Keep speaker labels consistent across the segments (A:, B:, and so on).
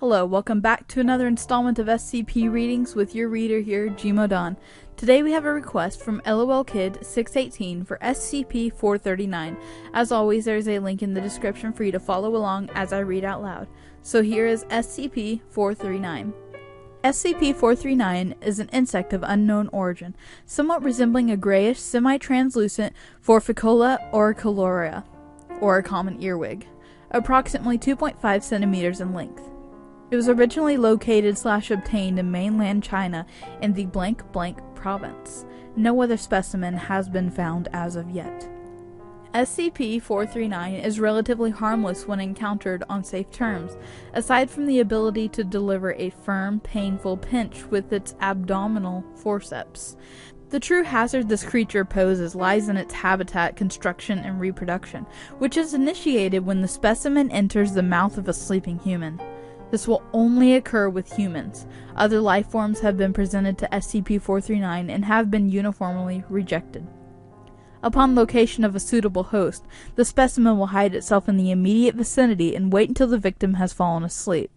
A: Hello, welcome back to another installment of SCP Readings with your reader here, Gmodon. Today we have a request from LOL Kid 618 for SCP-439. As always, there is a link in the description for you to follow along as I read out loud. So here is SCP-439. SCP-439 is an insect of unknown origin, somewhat resembling a grayish, semi-translucent Formicola auricularia, or a common earwig, approximately 2.5 centimeters in length. It was originally located/obtained in mainland China in the blank blank province. No other specimen has been found as of yet. SCP-439 is relatively harmless when encountered on safe terms, aside from the ability to deliver a firm, painful pinch with its abdominal forceps. The true hazard this creature poses lies in its habitat construction and reproduction, which is initiated when the specimen enters the mouth of a sleeping human. This will only occur with humans. Other life forms have been presented to SCP-439 and have been uniformly rejected. Upon location of a suitable host, the specimen will hide itself in the immediate vicinity and wait until the victim has fallen asleep.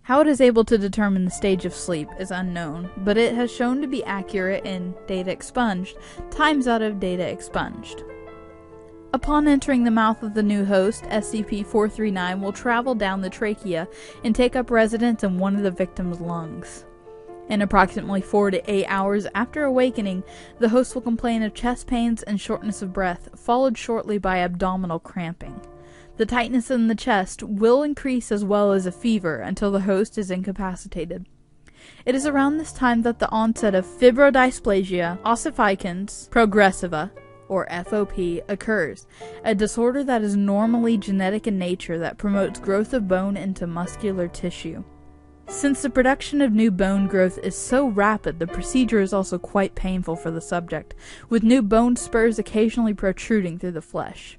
A: How it is able to determine the stage of sleep is unknown, but it has shown to be accurate in data expunged, times out of data expunged. Upon entering the mouth of the new host, SCP-439 will travel down the trachea and take up residence in one of the victim's lungs. In approximately 4 to 8 hours after awakening, the host will complain of chest pains and shortness of breath, followed shortly by abdominal cramping. The tightness in the chest will increase as well as a fever until the host is incapacitated. It is around this time that the onset of fibrodysplasia ossificans progressiva, or FOP, occurs, a disorder that is normally genetic in nature that promotes growth of bone into muscular tissue. Since the production of new bone growth is so rapid, the procedure is also quite painful for the subject, with new bone spurs occasionally protruding through the flesh.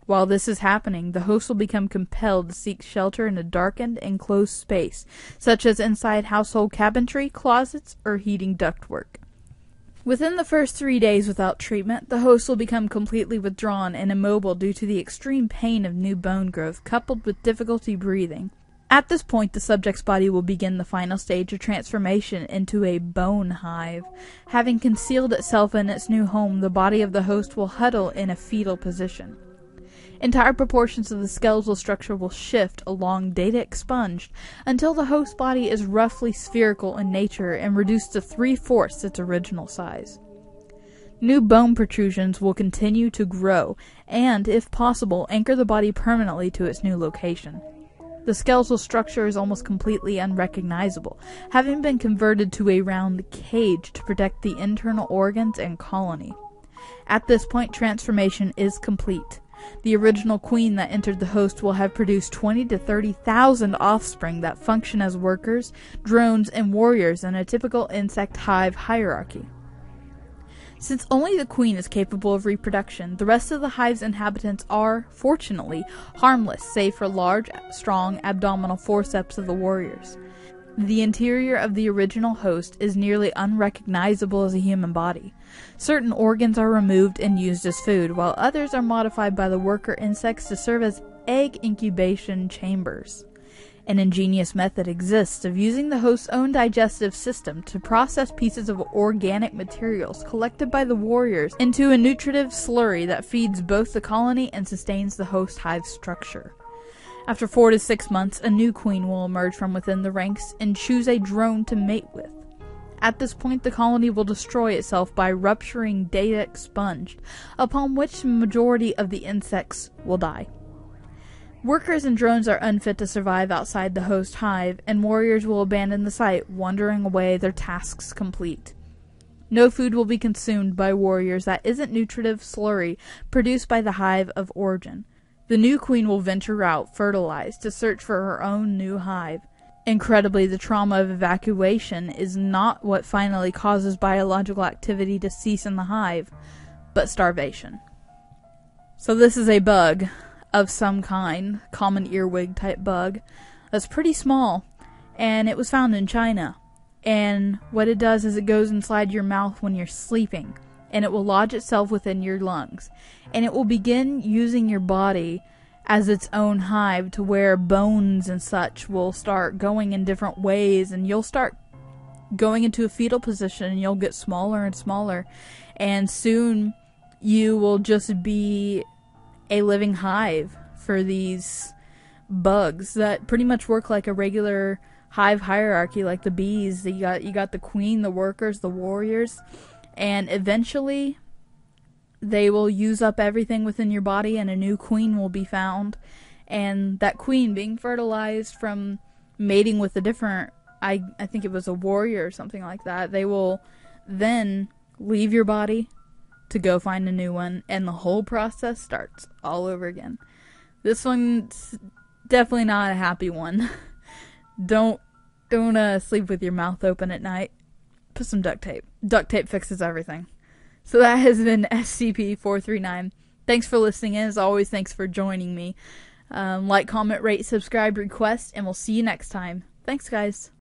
A: While this is happening, the host will become compelled to seek shelter in a darkened, enclosed space, such as inside household cabinetry, closets, or heating ductwork. Within the first 3 days without treatment, the host will become completely withdrawn and immobile due to the extreme pain of new bone growth coupled with difficulty breathing. At this point, the subject's body will begin the final stage of transformation into a bone hive. Having concealed itself in its new home, the body of the host will huddle in a fetal position. Entire proportions of the skeletal structure will shift along data expunged until the host body is roughly spherical in nature and reduced to 3/4 its original size. New bone protrusions will continue to grow and, if possible, anchor the body permanently to its new location. The skeletal structure is almost completely unrecognizable, having been converted to a round cage to protect the internal organs and colony. At this point, transformation is complete. The original queen that entered the host will have produced 20 to 30,000 offspring that function as workers, drones, and warriors in a typical insect hive hierarchy. Since only the queen is capable of reproduction, the rest of the hive's inhabitants are, fortunately, harmless save for large, strong abdominal forceps of the warriors. The interior of the original host is nearly unrecognizable as a human body. Certain organs are removed and used as food, while others are modified by the worker insects to serve as egg incubation chambers. An ingenious method exists of using the host's own digestive system to process pieces of organic materials collected by the warriors into a nutritive slurry that feeds both the colony and sustains the host hive structure. After 4 to 6 months, a new queen will emerge from within the ranks and choose a drone to mate with. At this point, the colony will destroy itself by rupturing data expunged, upon which the majority of the insects will die. Workers and drones are unfit to survive outside the host hive, and warriors will abandon the site, wandering away, their tasks complete. No food will be consumed by warriors that isn't nutritive slurry produced by the hive of origin. The new queen will venture out, fertilized, to search for her own new hive. Incredibly, the trauma of evacuation is not what finally causes biological activity to cease in the hive, but starvation. So this is a bug of some kind, common earwig type bug, that's pretty small, and it was found in China. And what it does is it goes inside your mouth when you're sleeping, and it will lodge itself within your lungs, and it will begin using your body as its own hive, to where bones and such will start going in different ways, and you'll start going into a fetal position, and you'll get smaller and smaller, and soon you will just be a living hive for these bugs that pretty much work like a regular hive hierarchy, like the bees. You got the queen, the workers, the warriors, and eventually they will use up everything within your body, and a new queen will be found. And that queen, being fertilized from mating with a different, I think it was a warrior or something like that, they will then leave your body to go find a new one, and the whole process starts all over again. This one's definitely not a happy one. Don't sleep with your mouth open at night. Put some duct tape. Duct tape fixes everything. So that has been SCP-439. Thanks for listening in. As always, thanks for joining me. Like, comment, rate, subscribe, request, and we'll see you next time. Thanks, guys.